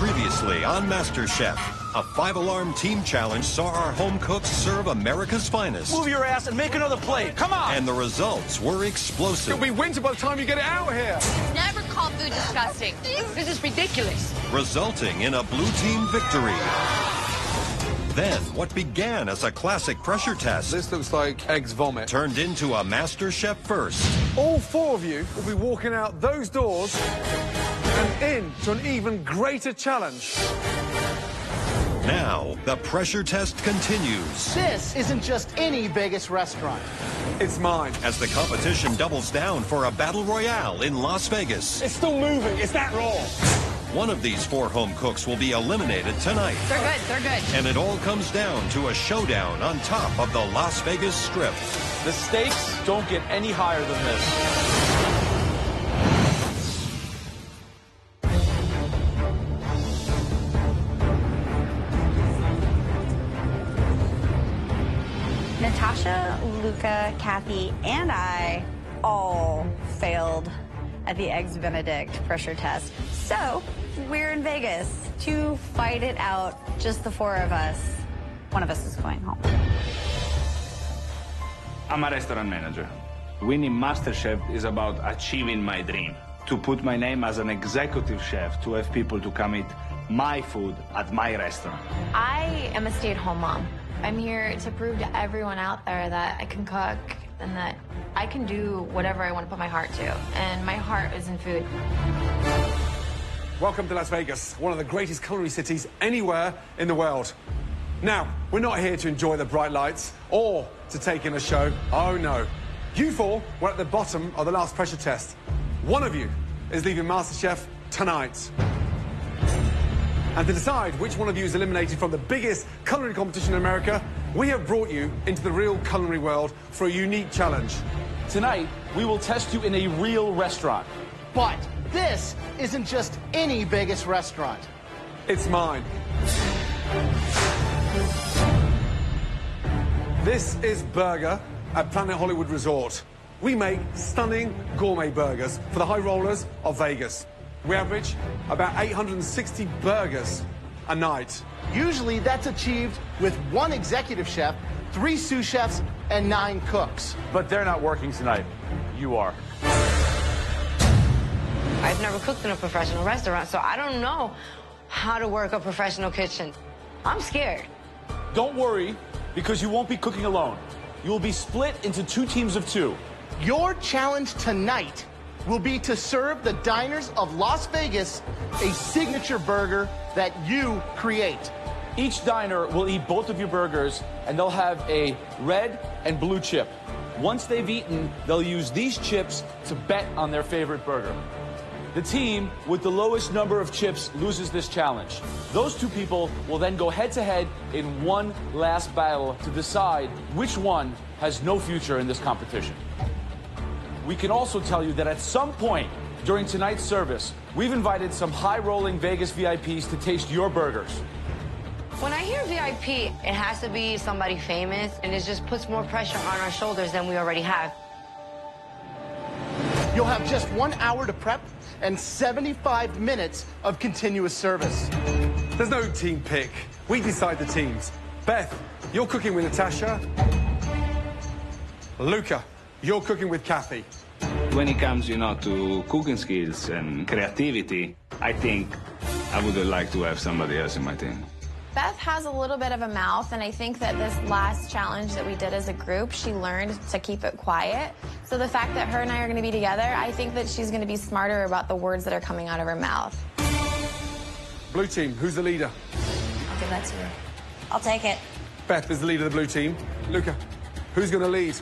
Previously on MasterChef, a 5-alarm team challenge saw our home cooks serve America's finest. Move your ass and make another plate. Come on! And the results were explosive. It'll be winter by the time you get it out here. Never call food disgusting. This is ridiculous. Resulting in a blue team victory. Then, what began as a classic pressure test... This looks like eggs vomit. ...turned into a MasterChef first. All 4 of you will be walking out those doors and in to an even greater challenge. Now, the pressure test continues. This isn't just any Vegas restaurant. It's mine. As the competition doubles down for a battle royale in Las Vegas. It's still moving. It's that raw. One of these 4 home cooks will be eliminated tonight. They're good, they're good. And it all comes down to a showdown on top of the Las Vegas Strip. The stakes don't get any higher than this. Natasha, Luca, Kathy, and I all failed at the Eggs Benedict pressure test. So we're in Vegas to fight it out, just the 4 of us. One of us is going home. I'm a restaurant manager. Winning MasterChef is about achieving my dream. To put my name as an executive chef, to have people to come eat my food at my restaurant. I am a stay-at-home mom. I'm here to prove to everyone out there that I can cook and that I can do whatever I want to put my heart to. And my heart is in food. Welcome to Las Vegas, one of the greatest culinary cities anywhere in the world. Now, we're not here to enjoy the bright lights or to take in a show. Oh, no. You 4 were at the bottom of the last pressure test. One of you is leaving MasterChef tonight. And to decide which one of you is eliminated from the biggest culinary competition in America, we have brought you into the real culinary world for a unique challenge. Tonight, we will test you in a real restaurant. But this isn't just any Vegas restaurant. It's mine. This is Burger at Planet Hollywood Resort. We make stunning gourmet burgers for the high rollers of Vegas. We average about 860 burgers a night. Usually that's achieved with 1 executive chef, 3 sous chefs, and 9 cooks. But they're not working tonight. You are. I've never cooked in a professional restaurant, so I don't know how to work a professional kitchen. I'm scared. Don't worry, because you won't be cooking alone. You will be split into 2 teams of 2. Your challenge tonight will be to serve the diners of Las Vegas a signature burger that you create. Each diner will eat both of your burgers, and they'll have a red and blue chip. Once they've eaten, they'll use these chips to bet on their favorite burger. The team with the lowest number of chips loses this challenge. Those 2 people will then go head-to-head in one last battle to decide which one has no future in this competition. We can also tell you that at some point during tonight's service, we've invited some high-rolling Vegas VIPs to taste your burgers. When I hear VIP, it has to be somebody famous, and it just puts more pressure on our shoulders than we already have. You'll have just 1 hour to prep and 75 minutes of continuous service. There's no team pick. We decide the teams. Beth, you're cooking with Natasha. Luca, you're cooking with Kathy. When it comes, to cooking skills and creativity, I think I would like to have somebody else in my team. Beth has a little bit of a mouth, and I think that this last challenge that we did as a group, she learned to keep it quiet. So the fact that her and I are going to be together, I think that she's going to be smarter about the words that are coming out of her mouth. Blue team, who's the leader? I'll give that to you. I'll take it. Beth is the leader of the blue team. Luca, who's going to lead?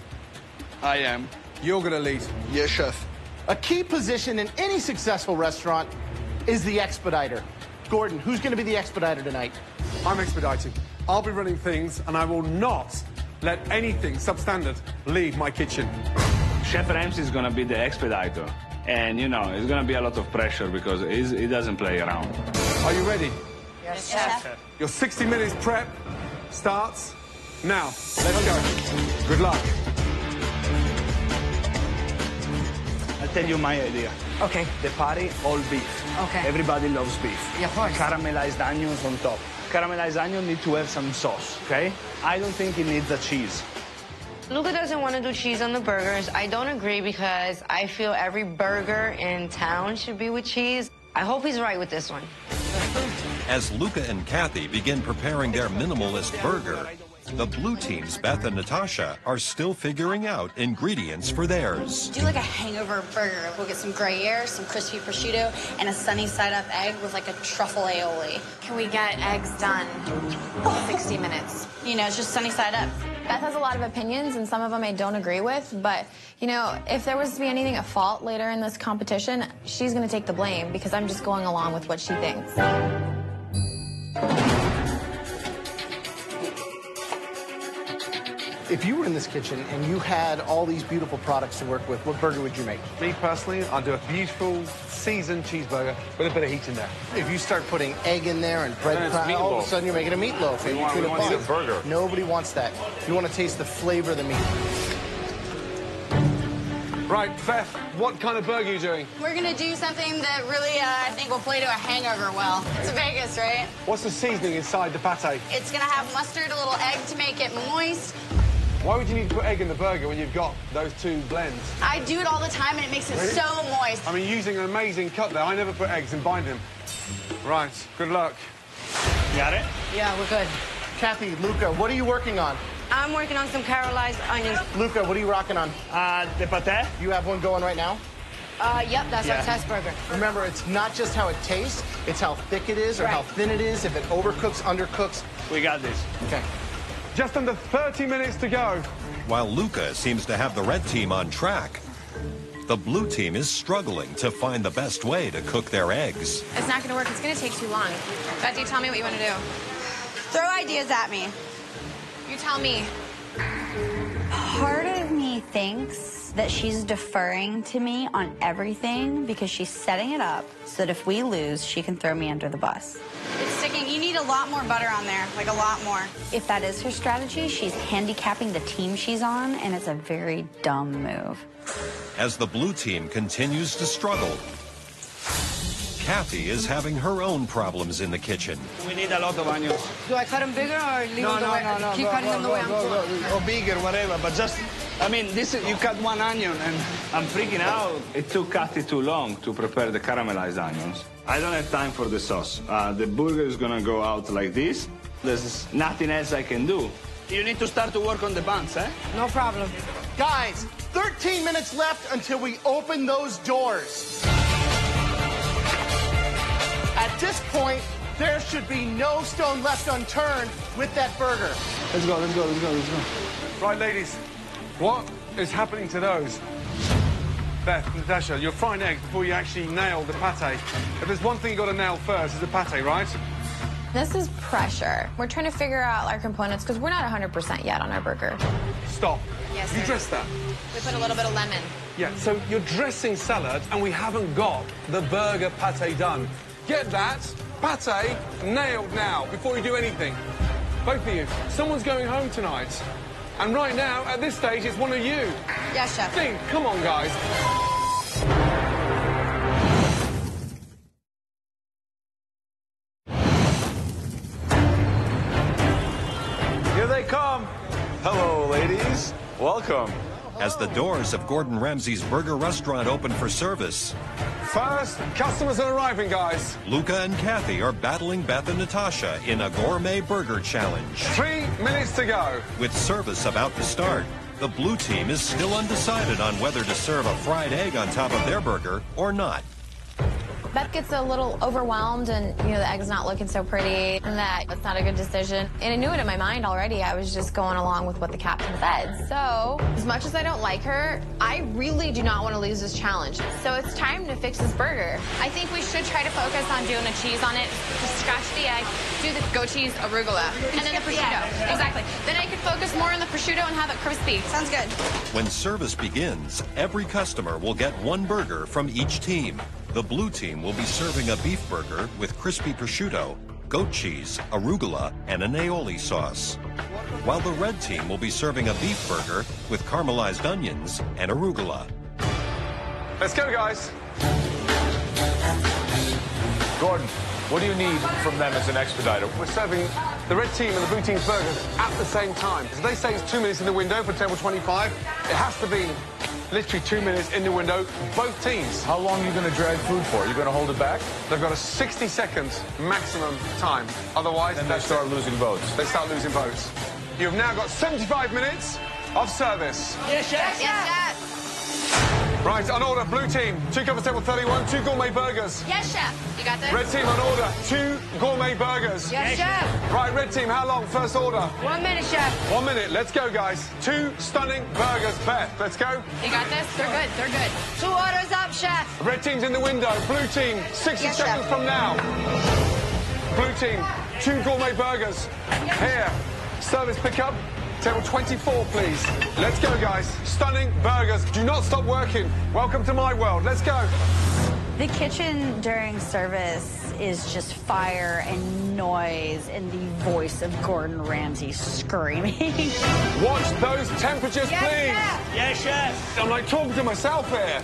I am. You're going to lead. Yes, chef. A key position in any successful restaurant is the expediter. Gordon, who's going to be the expediter tonight? I'm expediting. I'll be running things, and I will not let anything substandard leave my kitchen. Chef Ramsay is going to be the expediter. And, it's going to be a lot of pressure because he doesn't play around. Are you ready? Yes, chef. Your 60 minutes prep starts now. Let's go. Good luck. tell you my idea. Okay. The patty, all beef. Okay. Everybody loves beef. Yeah, of course. Caramelized onions on top. Caramelized onion need to have some sauce, okay? I don't think it needs a cheese. Luca doesn't want to do cheese on the burgers. I don't agree because I feel every burger in town should be with cheese. I hope he's right with this one. As Luca and Kathy begin preparing their minimalist burger, the blue team's Beth and Natasha are still figuring out ingredients for theirs. Do like a hangover burger. We'll get some Gruyere, some crispy prosciutto, and a sunny side-up egg with like a truffle aioli. Can we get eggs done in 60 minutes? You know, it's just sunny side up. Beth has a lot of opinions, and some of them I don't agree with, but, you know, if there was to be anything at fault later in this competition, she's going to take the blame because I'm just going along with what she thinks. If you were in this kitchen and you had all these beautiful products to work with, what burger would you make? Me personally, I'd do a beautiful seasoned cheeseburger with a bit of heat in there. If you start putting egg in there and bread, all of a sudden you're making a meatloaf. We want to eat a burger. Nobody wants that. You want to taste the flavor of the meat. Right, Beth, what kind of burger are you doing? We're gonna do something that really, I think will play to a hangover well. It's Vegas, right? What's the seasoning inside the pate? It's gonna have mustard, a little egg to make it moist. Why would you need to put egg in the burger when you've got those two blends? I do it all the time and it makes it Really? so moist. I mean, using an amazing cut there. I never put eggs and bind them. Right, good luck. Got it? Yeah, we're good. Kathy, Luca, what are you working on? I'm working on some caramelized onions. Luca, what are you rocking on? The pate? You have one going right now? Yep, that's our test burger. Remember, it's not just how it tastes, it's how thick it is or how thin it is, if it overcooks, undercooks. We got this. Okay. Just under 30 minutes to go. While Luca seems to have the red team on track, the blue team is struggling to find the best way to cook their eggs. It's not going to work. It's going to take too long. Beth, you tell me what you want to do. Throw ideas at me. You tell me. Part of me thinks that she's deferring to me on everything because she's setting it up so that if we lose, she can throw me under the bus. It's sticking. You need a lot more butter on there, like a lot more. If that is her strategy, she's handicapping the team she's on, and it's a very dumb move. As the blue team continues to struggle, Kathy is having her own problems in the kitchen. We need a lot of onions. Do I cut them bigger or leave them the way? Keep cutting them the way I'm doing. Or bigger, whatever, but just, I mean, this is, you cut one onion and I'm freaking out. It took Kathy too long to prepare the caramelized onions. I don't have time for the sauce. The burger is gonna go out like this. There's nothing else I can do. You need to start to work on the buns, eh? No problem. Guys, 13 minutes left until we open those doors. At this point, there should be no stone left unturned with that burger. Let's go, let's go, let's go, let's go. Right, ladies, what is happening to those? Beth, Natasha, you're frying eggs before you actually nail the pate. If there's one thing you've got to nail first, it's the pate, right? This is pressure. We're trying to figure out our components because we're not 100% yet on our burger. Stop. Yes, You sir. dressed that? We put a little bit of lemon. Yeah, so you're dressing salad and we haven't got the burger pate done. Get that pate nailed now before you do anything. Both of you, someone's going home tonight. And right now, at this stage, it's one of you. Yes, chef. Think, come on, guys. Here they come. Hello, ladies. Welcome. As the doors of Gordon Ramsay's burger restaurant open for service, First, customers are arriving, guys. Luca and Kathy are battling Beth and Natasha in a gourmet burger challenge. 3 minutes to go. With service about to start, the blue team is still undecided on whether to serve a fried egg on top of their burger or not. Beth gets a little overwhelmed and, you know, the egg's not looking so pretty and that it's not a good decision. And I knew it in my mind already. I was just going along with what the captain said. So, as much as I don't like her, I really do not want to lose this challenge. So it's time to fix this burger. I think we should try to focus on doing a cheese on it. Just scratch the egg, do the goat cheese arugula, and then the prosciutto. Exactly. Then I could focus more on the prosciutto and have it crispy. Sounds good. When service begins, every customer will get one burger from each team. The blue team will be serving a beef burger with crispy prosciutto, goat cheese, arugula, and an aioli sauce, while the red team will be serving a beef burger with caramelized onions and arugula. Let's go, guys. Gordon, what do you need from them as an expediter? We're serving the red team and the blue team's burgers at the same time. If they say it's 2 minutes in the window for table 25, it has to be literally 2 minutes in the window, both teams. How long are you going to drag food for? Are you going to hold it back? They've got a 60 seconds maximum time. Otherwise, And they start losing votes. They start losing votes. You've now got 75 minutes of service. Yes, chef. Yes, chef. Right, on order, blue team, 2 covers table 31, 2 gourmet burgers. Yes, chef. You got this? Red team on order, 2 gourmet burgers. Yes, chef. Right, red team, how long? First order. 1 minute, chef. 1 minute, let's go, guys. 2 stunning burgers. Beth, let's go. You got this? They're good. They're good. 2 orders up, chef. Red team's in the window. Blue team, 60 Yes, seconds chef. from now. Blue team, 2 gourmet burgers. Here, service pickup. Table 24, please. Let's go, guys. Stunning burgers. Do not stop working. Welcome to my world. Let's go. The kitchen during service is just fire and noise and the voice of Gordon Ramsay screaming. Watch those temperatures, please. Yes, chef. I'm like talking to myself here.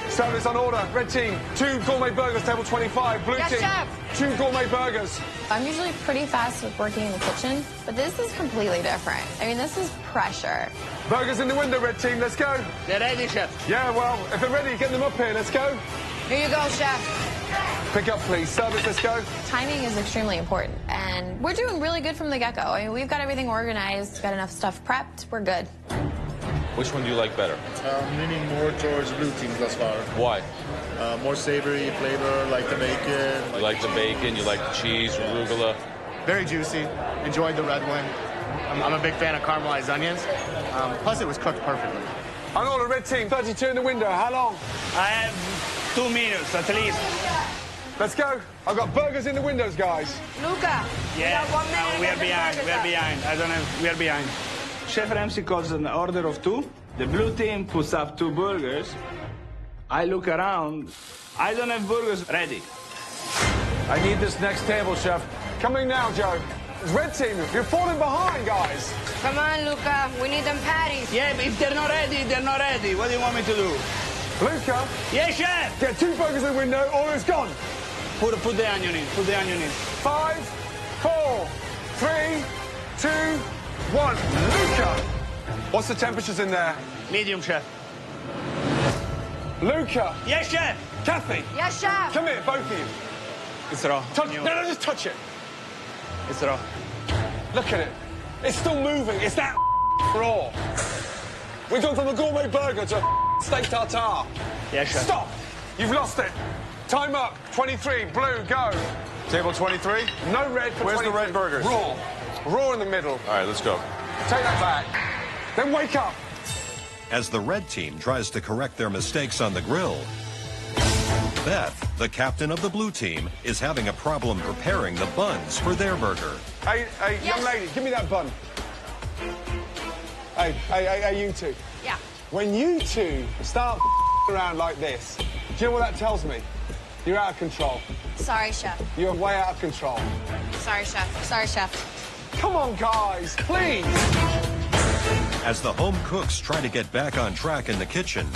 Service on order. Red team, 2 gourmet burgers, table 25. Blue Yes, team, chef. 2 gourmet burgers. I'm usually pretty fast with working in the kitchen, but this is completely different. I mean, this is pressure. Burgers in the window, red team. Let's go. They're ready, chef. Yeah, well, if they're ready, get them up here. Let's go. Here you go, chef. Pick up, please. Service, let's go. Timing is extremely important, and we're doing really good from the get-go. I mean, we've got everything organized, got enough stuff prepped, we're good. Which one do you like better? I'm leaning more towards blue team thus far. Why? More savory flavor, like the bacon. You like the bacon, you like the cheese, arugula. Very juicy. Enjoyed the red one. I'm a big fan of caramelized onions. Plus, it was cooked perfectly. On order, red team, 32 in the window. How long? I have 2 minutes at least. Let's go. I've got burgers in the windows, guys. Luca. Yeah, We got 1 minute. we to are get the behind. burgers We are up. behind. I don't have. We are behind. Chef Ramsay calls an order of 2. The blue team puts up 2 burgers. I look around. I don't have burgers ready. I need this next table, chef. Coming now, Joe. Red team, you're falling behind, guys. Come on, Luca. We need them patties. Yeah, but if they're not ready, they're not ready. What do you want me to do? Luca, Yes, chef. get 2 burgers in the window or it's gone. Put the onion in. Put the onion in. 5, 4, 3, 2, 1. Luca, what's the temperatures in there? Medium, chef. Luca, Yes, chef. Kathy, Yes, chef. come here, both of you. It's raw. Touch, no, just touch it. It's raw. Look at it. It's still moving. It's that raw. We've gone from a gourmet burger to a steak tartare. Yes, chef. Stop. You've lost it. Time up. 23. Blue, go. Table 23? No red for Where's the 23. red burgers? Raw. Raw in the middle. All right, let's go. Take that back. Then wake up. As the red team tries to correct their mistakes on the grill, Beth, the captain of the blue team, is having a problem preparing the buns for their burger. Hey, young lady, give me that bun. Hey, you two. Yeah. When you two start around like this, do you know what that tells me? You're out of control. Sorry, chef. You're way out of control. Sorry, chef. Sorry, chef. Come on, guys, please. As the home cooks try to get back on track in the kitchen,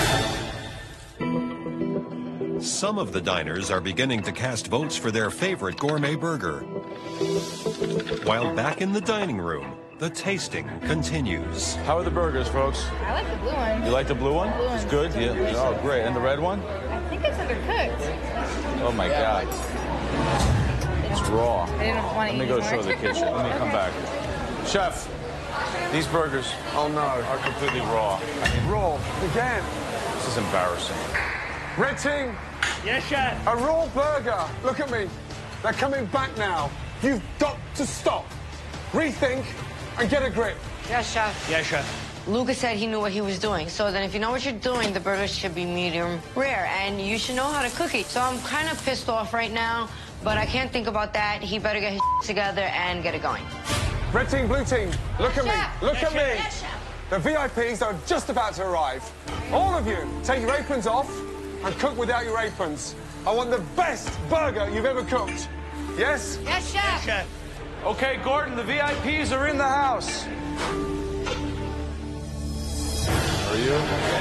some of the diners are beginning to cast votes for their favorite gourmet burger. While back in the dining room, the tasting continues. How are the burgers, folks? I like the blue one. You like the blue one? Blue one's It's good? Yeah. delicious. Oh, great. And the red one? I think it's undercooked. Oh, my God. It's raw. I didn't want to Let me eat go more. show the kitchen. Let me come back. Chef, these burgers Oh, no. are completely raw. Raw, again. This is embarrassing. Red team, Yes, chef. a raw burger. Look at me. They're coming back now. You've got to stop, rethink, and get a grip. Yes, chef. Yes, chef. Luca said he knew what he was doing. So then if you know what you're doing, the burgers should be medium rare. And you should know how to cook it. So I'm kind of pissed off right now, but I can't think about that. He better get his together and get it going. Red team, blue team, look at me. Look at me. Yes, chef. The VIPs are just about to arrive. All of you, take your aprons off and cook without your aprons. I want the best burger you've ever cooked. Yes? Yes, chef. Yes, chef. Okay, Gordon, the VIPs are in the house. Are you?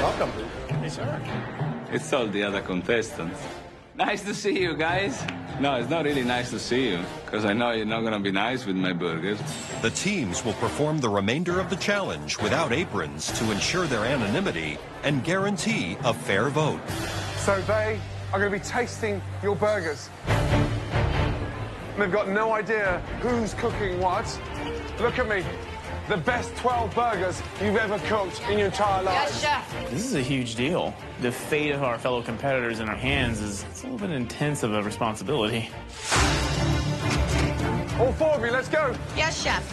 Welcome. Hey, sir. It's all the other contestants. Nice to see you, guys. No, it's not really nice to see you, because I know you're not going to be nice with my burgers. The teams will perform the remainder of the challenge without aprons to ensure their anonymity and guarantee a fair vote. So they are going to be tasting your burgers. They've got no idea who's cooking what. Look at me. The best 12 burgers you've ever cooked in your entire life. Yes, chef. This is a huge deal. The fate of our fellow competitors in our hands is a little bit intense of a responsibility. All four of you, let's go. Yes, chef.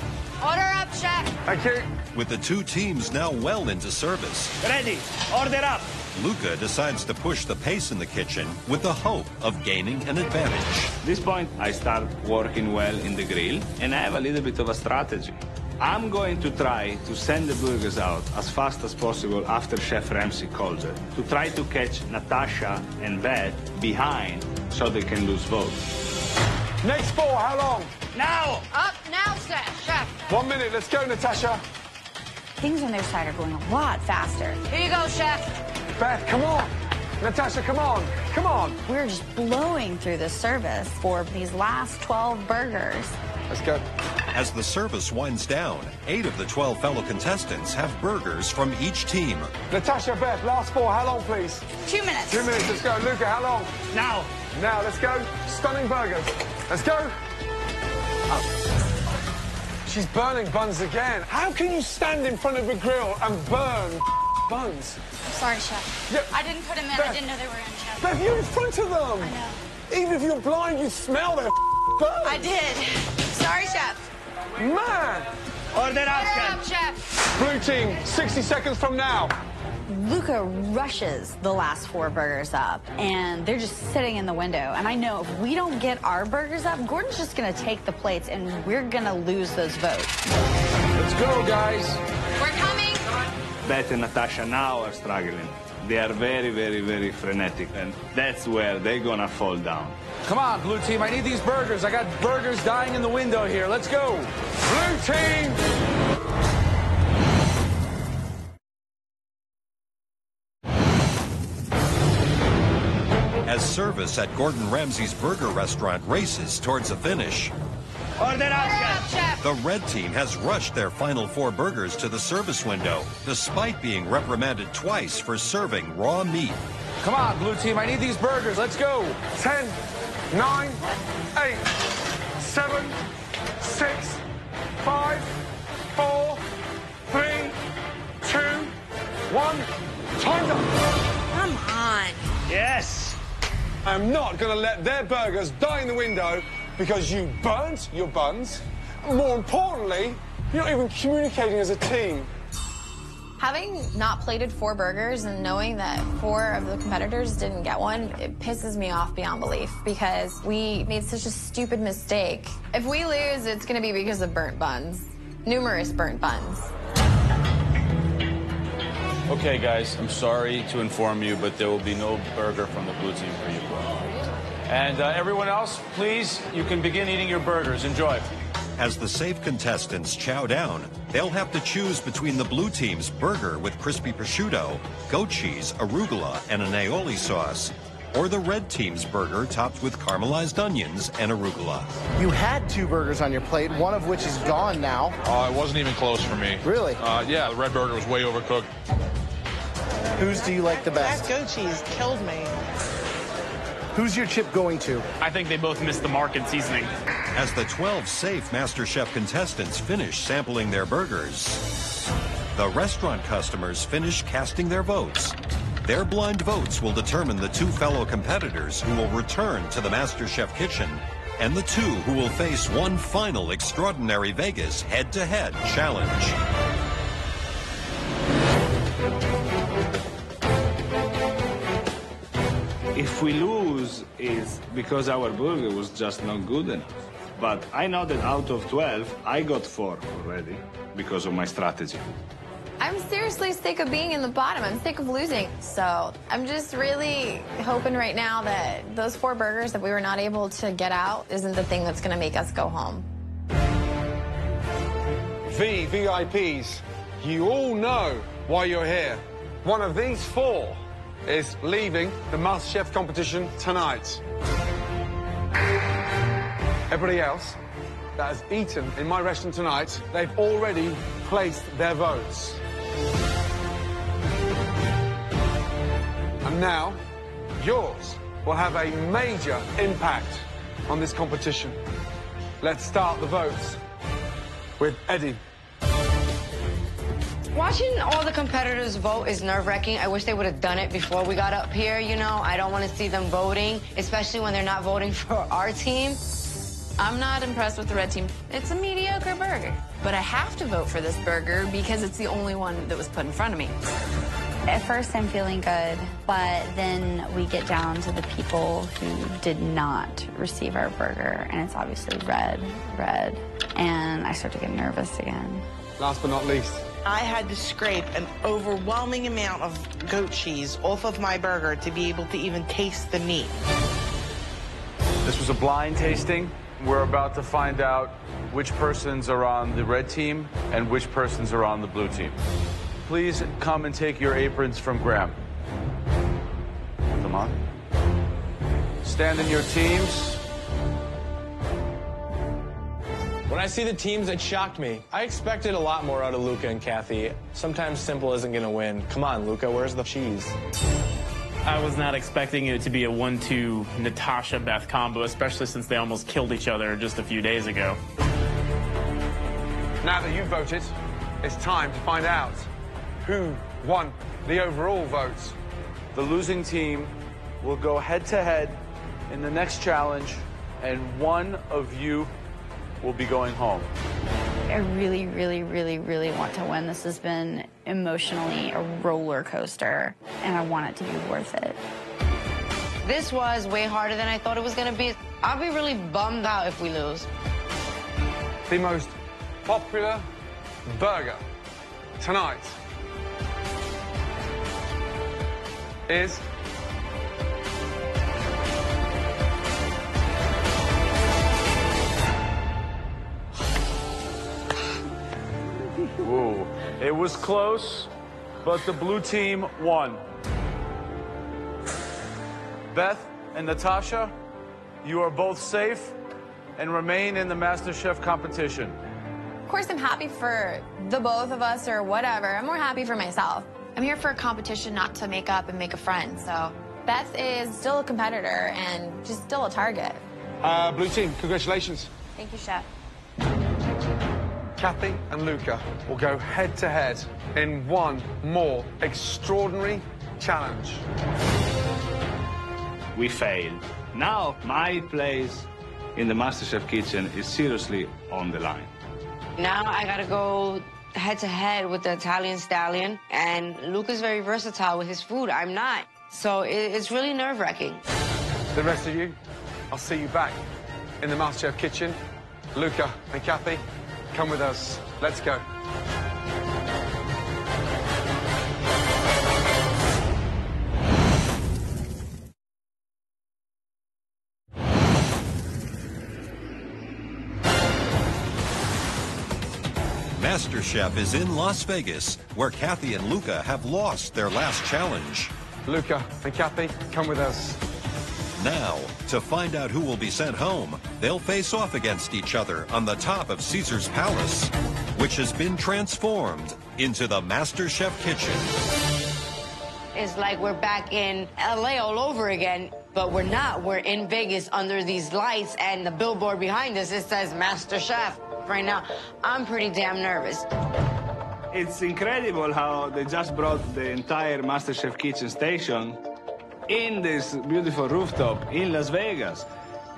Order up, chef. Thank you. With the two teams now well into service, Ready. Order up. Luca decides to push the pace in the kitchen with the hope of gaining an advantage. At this point, I start working well in the grill, and I have a little bit of a strategy. I'm going to try to send the burgers out as fast as possible after Chef Ramsay calls it, to try to catch Natasha and Beth behind so they can lose votes. Next four, how long? Now. Up now, chef. 1 minute, let's go, Natasha. Things on their side are going a lot faster. Here you go, chef. Beth, come on. Natasha, come on. Come on. We're just blowing through the service for these last 12 burgers. Let's go. As the service winds down, 8 of the 12 fellow contestants have burgers from each team. Natasha, Beth, last four, how long, please? 2 minutes. 2 minutes, let's go. Luca, how long? Now. Now, let's go. Stunning burgers. Let's go. Oh. She's burning buns again. How can you stand in front of a grill and burn buns? I'm sorry, chef. Yeah. I didn't put them in. Beth. I didn't know they were in, chef. Beth, you're in front of them. I know. Even if you're blind, you smell their burns. I did. Sorry, chef. Man. Order up, Order chef. up, chef. Blue team, 60 seconds from now. Luca rushes the last 4 burgers up, and they're just sitting in the window. And I know if we don't get our burgers up, Gordon's just going to take the plates, and we're going to lose those votes. Let's go, guys. We're coming. Beth and Natasha now are struggling. They are very, very, very frenetic, and that's where they're going to fall down. Come on, blue team. I need these burgers. I got burgers dying in the window here. Let's go. Blue team. As service at Gordon Ramsay's burger restaurant races towards a finish, Order up, Order chef. up, chef. the red team has rushed their final 4 burgers to the service window, despite being reprimanded twice for serving raw meat. Come on, blue team. I need these burgers. Let's go. 10, 9, 8, 7, 6, 5, 4, 3, 2, 1. Time's up. Come on. Yes. I'm not going to let their burgers die in the window because you burnt your buns. More importantly, you're not even communicating as a team. Having not plated 4 burgers and knowing that 4 of the competitors didn't get one, it pisses me off beyond belief because we made such a stupid mistake. If we lose, it's going to be because of burnt buns. Numerous burnt buns. Okay, guys, I'm sorry to inform you, but there will be no burger from the blue team for you. And everyone else, please, you can begin eating your burgers. Enjoy. As the safe contestants chow down, they'll have to choose between the blue team's burger with crispy prosciutto, goat cheese, arugula, and an aioli sauce, or the red team's burger topped with caramelized onions and arugula. You had 2 burgers on your plate, one of which is gone now. It wasn't even close for me. Really? Yeah, the red burger was way overcooked. Whose do you like the best? That goat cheese killed me. Who's your chip going to? I think they both missed the mark in seasoning. As the 12 safe MasterChef contestants finish sampling their burgers, the restaurant customers finish casting their votes. Their blind votes will determine the 2 fellow competitors who will return to the MasterChef kitchen and the 2 who will face one final Extraordinary Vegas head-to-head challenge. If we lose, it's because our burger was just not good enough. But I know that out of 12, I got 4 already because of my strategy. I'm seriously sick of being in the bottom. I'm sick of losing. So I'm just really hoping right now that those 4 burgers that we were not able to get out isn't the thing that's going to make us go home. VIPs, you all know why you're here. One of these 4 is leaving the MasterChef competition tonight. Everybody else that has eaten in my restaurant tonight, they've already placed their votes. And now, yours will have a major impact on this competition. Let's start the votes with Eddie. Watching all the competitors vote is nerve-wracking. I wish they would have done it before we got up here, you know. I don't want to see them voting, especially when they're not voting for our team. I'm not impressed with the red team. It's a mediocre burger. But I have to vote for this burger because it's the only one that was put in front of me. At first, I'm feeling good, but then we get down to the people who did not receive our burger, and it's obviously red, and I start to get nervous again. Last but not least. I had to scrape an overwhelming amount of goat cheese off of my burger to be able to even taste the meat. This was a blind tasting. We're about to find out which persons are on the red team and which persons are on the blue team. Please come and take your aprons from Graham. Come on. Stand in your teams. When I see the teams, it shocked me. I expected a lot more out of Luca and Kathy. Sometimes simple isn't going to win. Come on, Luca, where's the cheese? I was not expecting it to be a 1-2 Natasha-Beth combo, especially since they almost killed each other just a few days ago. Now that you've voted, it's time to find out who won the overall votes. The losing team will go head-to-head in the next challenge, and one of you will be going home. I really, really, really, really want to win. This has been emotionally a roller coaster, and I want it to be worth it. This was way harder than I thought it was going to be. I'll be really bummed out if we lose. The most popular burger tonight is Ooh, it was close, but the blue team won. Beth and Natasha, you are both safe and remain in the MasterChef competition. Of course, I'm happy for the both of us or whatever. I'm more happy for myself. I'm here for a competition, not to make up and make a friend. So Beth is still a competitor and she's still a target. Blue team, congratulations. Thank you, Chef. Kathy and Luca will go head-to-head in one more extraordinary challenge. We failed. Now my place in the MasterChef kitchen is seriously on the line. Now I got to go head-to-head with the Italian stallion, and Luca's very versatile with his food. I'm not. So it's really nerve-wracking. The rest of you, I'll see you back in the MasterChef kitchen. Luca and Kathy, come with us. Let's go. MasterChef is in Las Vegas, where Kathy and Luca have lost their last challenge. Luca and Kathy, come with us. Now, to find out who will be sent home, they'll face off against each other on the top of Caesar's Palace, which has been transformed into the MasterChef kitchen. It's like we're back in LA all over again, but we're not. We're in Vegas under these lights, and the billboard behind us, it says MasterChef. Right now, I'm pretty damn nervous. It's incredible how they just brought the entire MasterChef kitchen station in this beautiful rooftop in Las Vegas.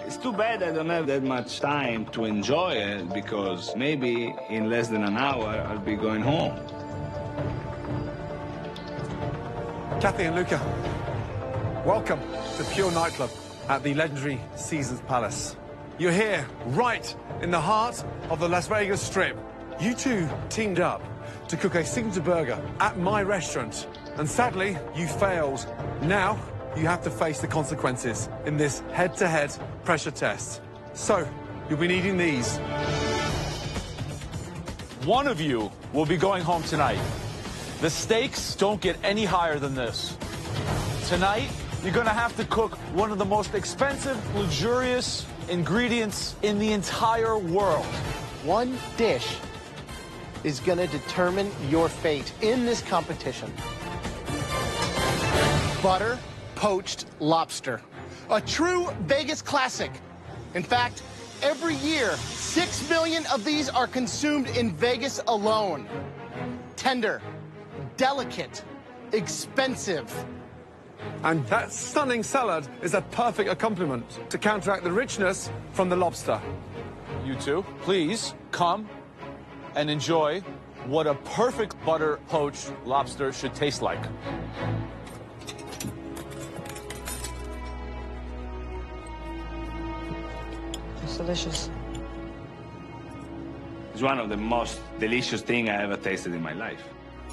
It's too bad I don't have that much time to enjoy it, because maybe in less than an hour I'll be going home. Kathy and Luca, welcome to Pure Nightclub at the legendary Caesar's Palace. You're here, right in the heart of the Las Vegas Strip. You two teamed up to cook a signature burger at my restaurant, and sadly, you failed. Now, you have to face the consequences in this head-to-head pressure test. So, you'll be needing these. One of you will be going home tonight. The stakes don't get any higher than this. Tonight, you're gonna have to cook one of the most expensive, luxurious ingredients in the entire world. One dish is gonna determine your fate in this competition. Butter poached lobster. A true Vegas classic. In fact, every year, 6 million of these are consumed in Vegas alone. Tender, delicate, expensive. And that stunning salad is a perfect accompaniment to counteract the richness from the lobster. You two, please come and enjoy what a perfect butter poached lobster should taste like. It's delicious. It's one of the most delicious things I ever tasted in my life.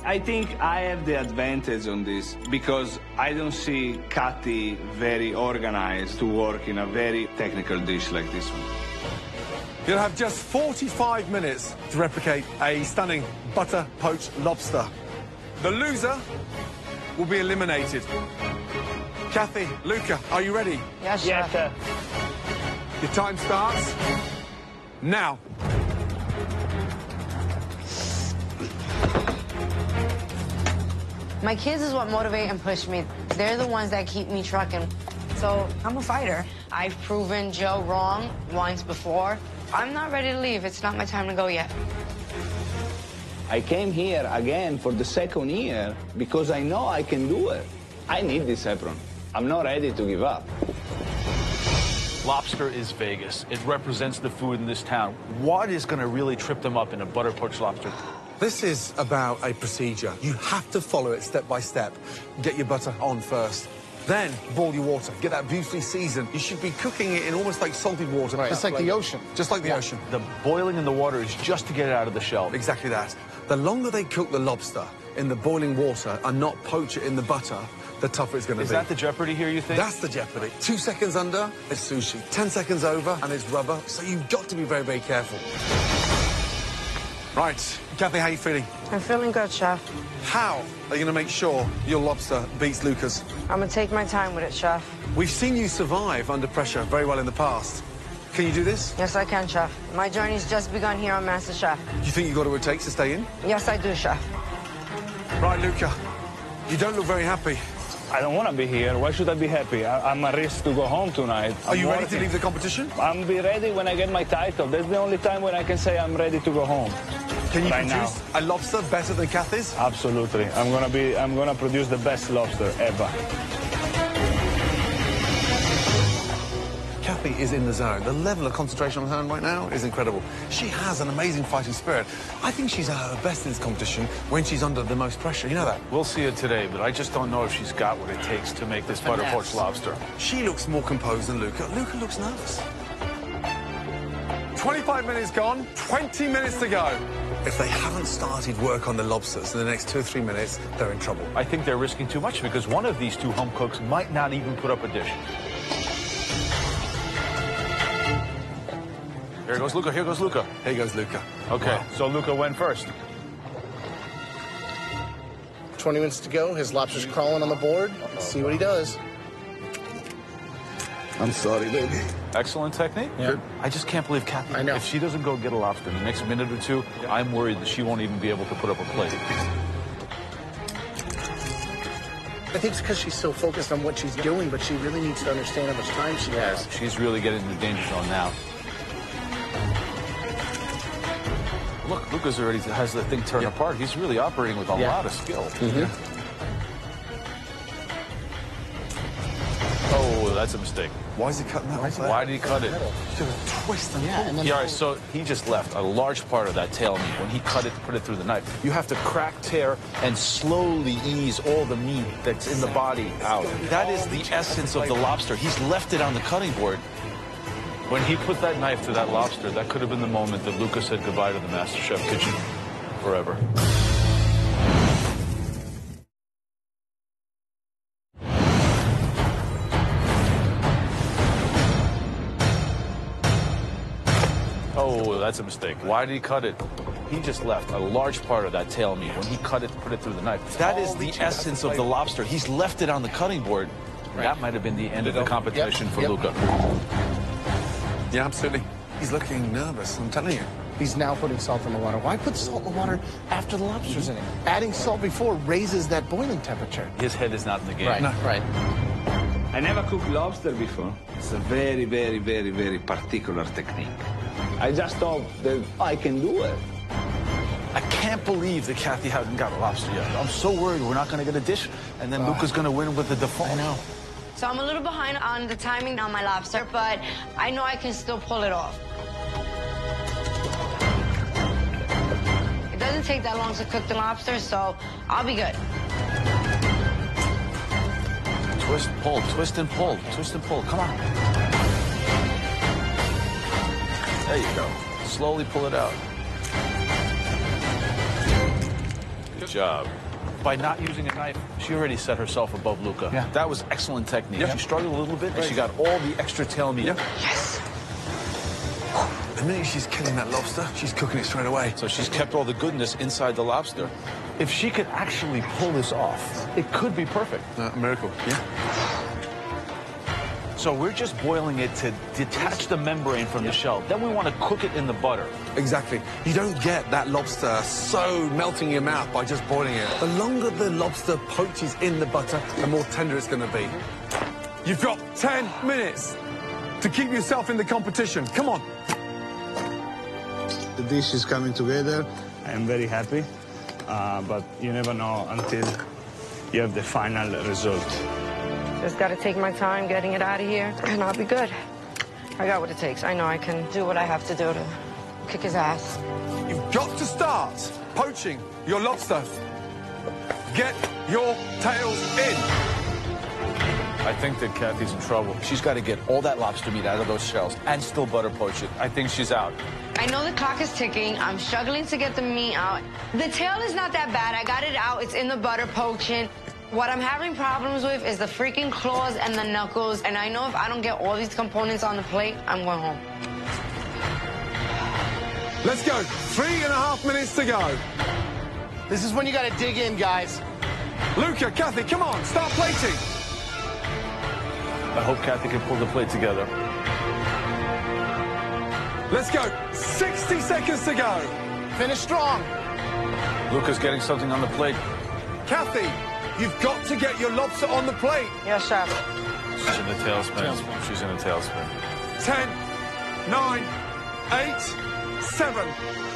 I think I have the advantage on this because I don't see Kathy very organized to work in a very technical dish like this one. You'll have just 45 minutes to replicate a stunning butter poached lobster. The loser will be eliminated. Kathy, Luca, are you ready? Yes, chef. sir. Your time starts now. My kids is what motivate and push me. They're the ones that keep me trucking. So I'm a fighter. I've proven Joe wrong once before. I'm not ready to leave. It's not my time to go yet. I came here again for the second year because I know I can do it. I need this apron. I'm not ready to give up. Lobster is Vegas. It represents the food in this town. What is going to really trip them up in a butter poached lobster? This is about a procedure. You have to follow it step by step. Get your butter on first. Then boil your water. Get that beautifully seasoned. You should be cooking it in almost like salted water. Right. Just like the ocean. Just like the ocean. The boiling in the water is just to get it out of the shell. Exactly that. The longer they cook the lobster in the boiling water and not poach it in the butter, the tougher it's going to be. Is that the jeopardy here, you think? That's the jeopardy. 2 seconds under, it's sushi. 10 seconds over, and it's rubber. So you've got to be very, very careful. Right. Kathy, how are you feeling? I'm feeling good, chef. How are you going to make sure your lobster beats Luca's? I'm gonna take my time with it, chef. We've seen you survive under pressure very well in the past. Can you do this? Yes, I can, chef. My journey's just begun here on MasterChef. You think you've got what it takes to stay in? Yes, I do, chef. Right, Luca. You don't look very happy. I don't want to be here. Why should I be happy? I'm at risk to go home tonight. Are you ready to working. leave the competition? I'll be ready when I get my title. That's the only time when I can say I'm ready to go home. Can you Right produce a lobster better than Kathy's? Absolutely. I'm gonna produce the best lobster ever. Kathy is in the zone. The level of concentration on her right now is incredible. She has an amazing fighting spirit. I think she's at her best in this competition when she's under the most pressure. You know that? We'll see it today, but I just don't know if she's got what it takes to make this butter poached lobster. She looks more composed than Luca. Luca looks nervous. 25 minutes gone, 20 minutes to go. If they haven't started work on the lobsters in the next 2 or 3 minutes, they're in trouble. I think they're risking too much because one of these two home cooks might not even put up a dish. Here goes Luca, here goes Luca. Here goes Luca. Okay, Wow. so Luca went first. 20 minutes to go. His lobster's crawling on the board. Let's see what he does. I'm sorry, baby. Excellent technique. Yeah. I just can't believe Kathy. I know. If she doesn't go get a lobster in the next minute or two, I'm worried that she won't even be able to put up a plate. I think it's because she's so focused on what she's doing, but she really needs to understand how much time she has. She's really getting in the danger zone now. Look, Lucas already has the thing turned apart. He's really operating with a lot of skill. Oh, that's a mistake. Why is he cutting that off there? Why did he cut it? Should have twisted and And then Yeah, all right, so he just left a large part of that tail meat. When he cut it, put it through the knife. You have to crack, tear, and slowly ease all the meat that's in the body out. That is the essence of the lobster. He's left it on the cutting board. When he put that knife to that lobster, that could have been the moment that Lucas said goodbye to the MasterChef kitchen forever. Oh, that's a mistake. Why did he cut it? He just left a large part of that tail meat when he cut it, put it through the knife. That is the essence of the lobster. He's left it on the cutting board. Right. That might have been the end of the competition for Luca. Yeah, absolutely. He's looking nervous, I'm telling you. He's now putting salt in the water. Why put salt in the water after the lobster's in it? Adding salt before raises that boiling temperature. His head is not in the game. Right, right. I never cooked lobster before. It's a very, very, very, very particular technique. I just thought that I can do it. I can't believe that Kathy hasn't got a lobster yet. I'm so worried we're not going to get a dish, and then Luca's going to win with the default. I know. So I'm a little behind on the timing on my lobster, but I know I can still pull it off. It doesn't take that long to cook the lobster, so I'll be good. Twist, pull, twist and pull, twist and pull. Come on. There you go. Slowly pull it out. Good job. By not using a knife, she already set herself above Luca. Yeah. That was excellent technique. Yeah. She struggled a little bit, but she got all the extra tail meat. Yeah. Yes. The minute she's killing that lobster, she's cooking it straight away. So she's kept all the goodness inside the lobster. If she could actually pull this off, it could be perfect. A miracle, yeah. So we're just boiling it to detach the membrane from the shell. Then we want to cook it in the butter. Exactly. You don't get that lobster so melting in your mouth by just boiling it. The longer the lobster poaches in the butter, the more tender it's going to be. You've got 10 minutes to keep yourself in the competition. Come on. The dish is coming together. I am very happy, but you never know until you have the final result. Just got to take my time getting it out of here, and I'll be good. I got what it takes. I know I can do what I have to do to kick his ass. You've got to start poaching your lobster. Get your tails in. I think that Kathy's in trouble. She's got to get all that lobster meat out of those shells and still butter poach it. I think she's out. I know the clock is ticking. I'm struggling to get the meat out. The tail is not that bad. I got it out. It's in the butter poaching. What I'm having problems with is the freaking claws and the knuckles. And I know if I don't get all these components on the plate, I'm going home. Let's go. 3.5 minutes to go. This is when you got to dig in, guys. Luca, Kathy, come on, start plating. I hope Kathy can pull the plate together. Let's go. 60 seconds to go. Finish strong. Luca's getting something on the plate. Kathy, you've got to get your lobster on the plate. Yes, chef. She's in the tailspin. She's in a tailspin. 10, 9, 8, 7,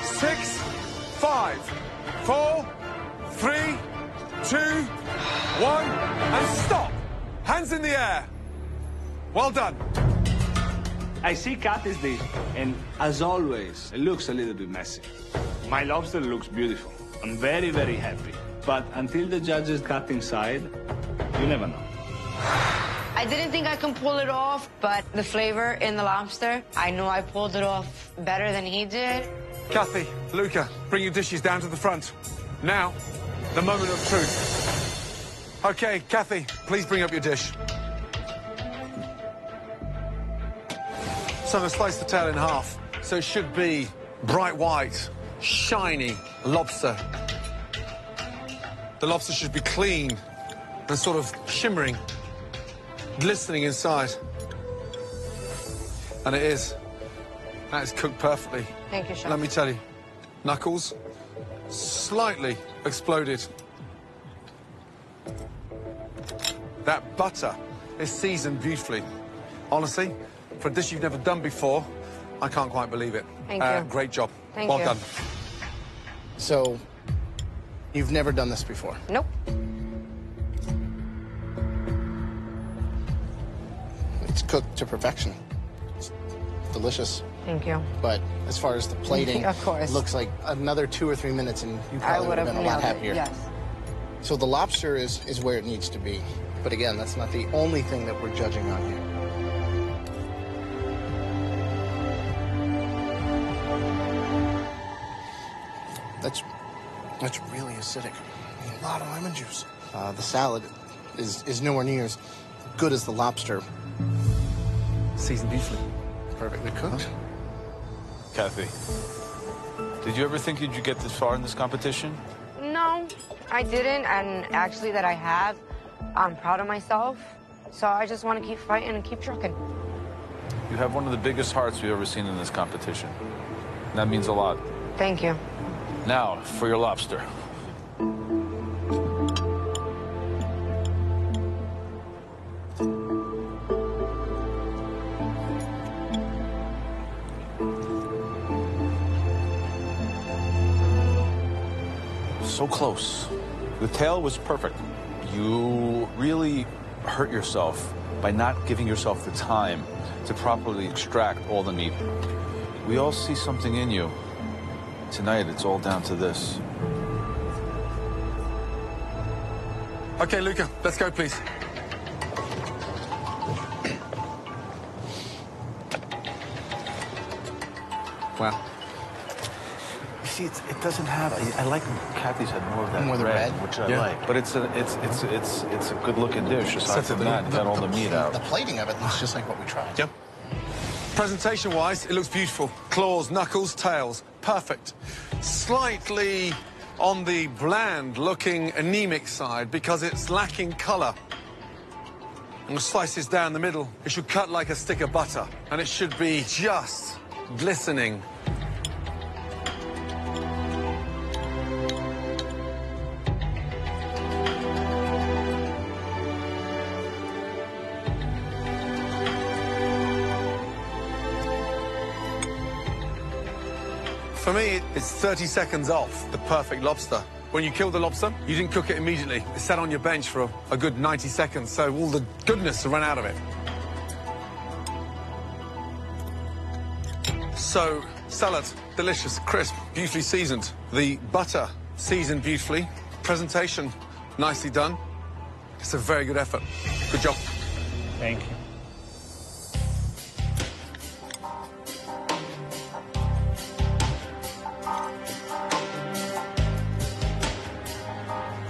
6, 5, 4, 3, 2, 1, and stop. Hands in the air. Well done. I see Kathy's dish, and as always, it looks a little bit messy. My lobster looks beautiful. I'm very, very happy. But until the judges cut inside, you never know. I didn't think I can pull it off, but the flavor in the lobster, I knew I pulled it off better than he did. Kathy, Luca, bring your dishes down to the front. Now, the moment of truth. Okay, Kathy, please bring up your dish. So I'm going to slice the tail in half. So it should be bright white, shiny lobster. The lobster should be clean and sort of shimmering, glistening inside. And it is. That is cooked perfectly. Thank you, chef. Let me tell you, knuckles slightly exploded. That butter is seasoned beautifully. Honestly, for a dish you've never done before, I can't quite believe it. Thank you. Great job. Thank well you. done. So, you've never done this before? Nope. It's cooked to perfection. It's delicious. Thank you. But as far as the plating, Of course. it looks like another 2 or 3 minutes and you probably would have been a lot happier. Yes. So the lobster is where it needs to be. But again, that's not the only thing that we're judging on here. That's really acidic. A lot of lemon juice. The salad is nowhere near as good as the lobster. Seasoned beautifully. Perfectly cooked. Kathy, Did you ever think you'd get this far in this competition? No, I didn't, and actually that I have. I'm proud of myself, so I just want to keep fighting and keep trucking. You have one of the biggest hearts we've ever seen in this competition. That means a lot. Thank you. Now, for your lobster. So close. The tail was perfect. You really hurt yourself by not giving yourself the time to properly extract all the meat. We all see something in you. Tonight, it's all down to this. Okay, Luca, let's go, please. Wow. You see, it doesn't have. I like Kathy's had more of that red, which I like. But it's a good looking dish. Aside from that, you got all the meat out. The plating of it looks just like what we tried. Yep. Presentation-wise, it looks beautiful. Claws, knuckles, tails, perfect. Slightly on the bland-looking anemic side because it's lacking color. And the slices down the middle, it should cut like a stick of butter, and it should be just glistening. For me, it's 30 seconds off the perfect lobster. When you kill the lobster, you didn't cook it immediately. It sat on your bench for a good 90 seconds, so all the goodness ran out of it. So, salad, delicious, crisp, beautifully seasoned. The butter, seasoned beautifully. Presentation, nicely done. It's a very good effort. Good job. Thank you.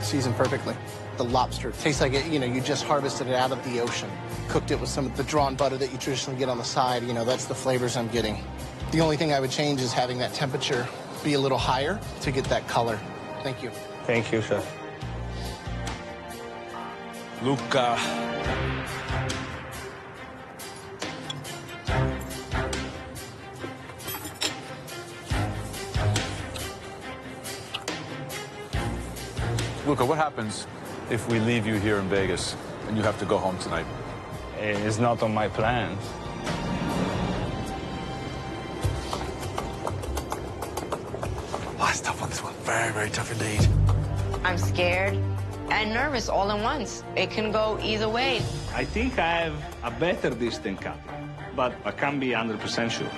Seasoned perfectly. The lobster tastes like it, you just harvested it out of the ocean. Cooked it with some of the drawn butter that you traditionally get on the side. That's the flavors I'm getting. The only thing I would change is having that temperature be a little higher to get that color. Thank you. Thank you, chef. Luca. Luca, what happens if we leave you here in Vegas and you have to go home tonight? It's not on my plans. Oh, it's tough on this one. Very, very tough indeed. I'm scared and nervous all at once. It can go either way. I think I have a better dish than Kathy, but I can't be 100% sure.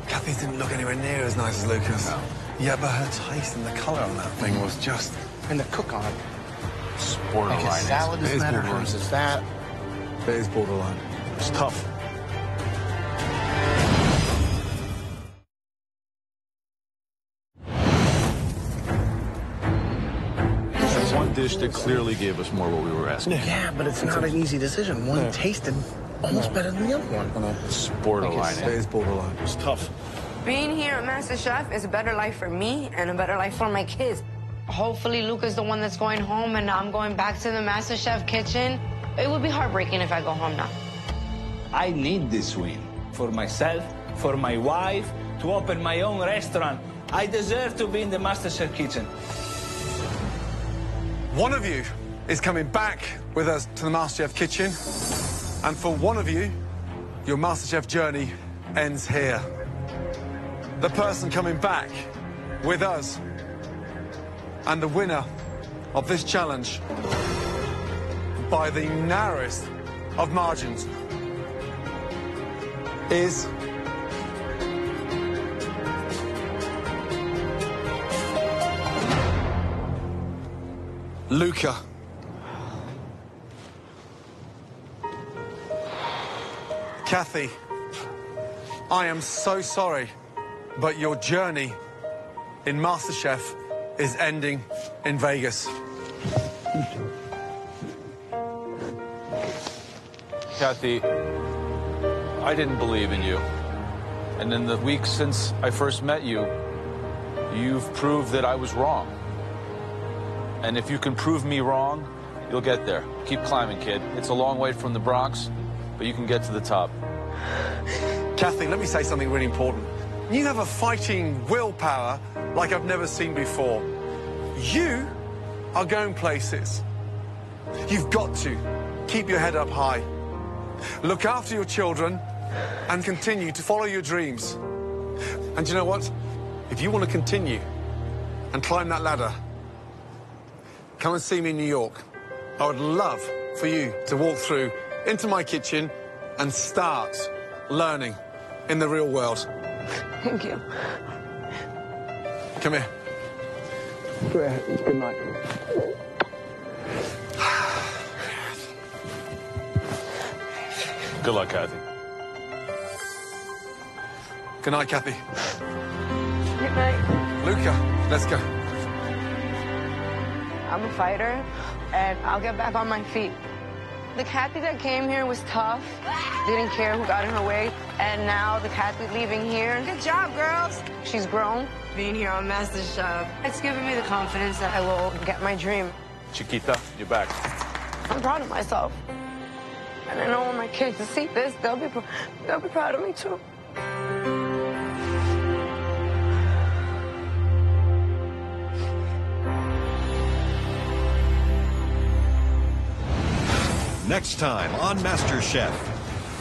Kathy's didn't look anywhere near as nice as Luca's. No. Yeah, but her taste and the color on that thing was just... And the cook on it. It's borderline. Like his salad is better, hers is that. It is borderline. It's tough. There's one dish that clearly gave us more what we were asking. Yeah, but it's not an easy decision. One tasted almost better than the other one. It's borderline. It is borderline. It's tough. Being here at MasterChef is a better life for me and a better life for my kids. Hopefully Luca's the one that's going home and I'm going back to the MasterChef kitchen. It would be heartbreaking if I go home now. I need this win for myself, for my wife, to open my own restaurant. I deserve to be in the MasterChef kitchen. One of you is coming back with us to the MasterChef kitchen. And for one of you, your MasterChef journey ends here. The person coming back with us and the winner of this challenge by the narrowest of margins is Luca. Kathy, I am so sorry, but your journey in MasterChef is ending in Vegas. Kathy, I didn't believe in you. And in the weeks since I first met you, You've proved that I was wrong. And if you can prove me wrong, you'll get there. Keep climbing, kid. It's a long way from the Bronx, but you can get to the top. Kathy, let me say something really important. You have a fighting willpower like I've never seen before. You are going places. You've got to keep your head up high. Look after your children and continue to follow your dreams. And you know what? If you want to continue and climb that ladder, come and see me in New York. I would love for you to walk through into my kitchen and start learning in the real world. Thank you. Come here. Good night. Good luck, Kathy. Good night, Kathy. Good night. Luca, let's go. I'm a fighter, and I'll get back on my feet. The Kathy that came here was tough, didn't care who got in her way, and now the Kathy leaving here. Good job, girls. She's grown. Being here on MasterChef, it's given me the confidence that I will get my dream. Chiquita, you're back. I'm proud of myself. And I know when my kids see this, they'll be proud of me, too. Next time on MasterChef,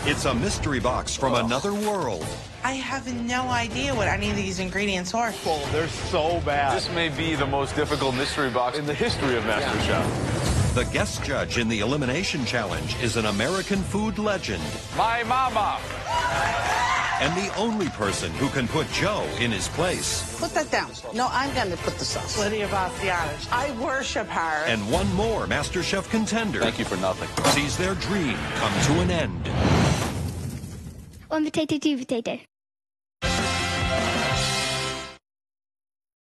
it's a mystery box from another world. I have no idea what any of these ingredients are. Oh, they're so bad. This may be the most difficult mystery box in the history of MasterChef. The guest judge in the Elimination Challenge is an American food legend. My mama. And the only person who can put Joe in his place. Put that down. No, I'm going to put the sauce. Lydia Bastianich. I worship her. And one more MasterChef contender. Thank you for nothing. Sees their dream come to an end. One potato, two potato.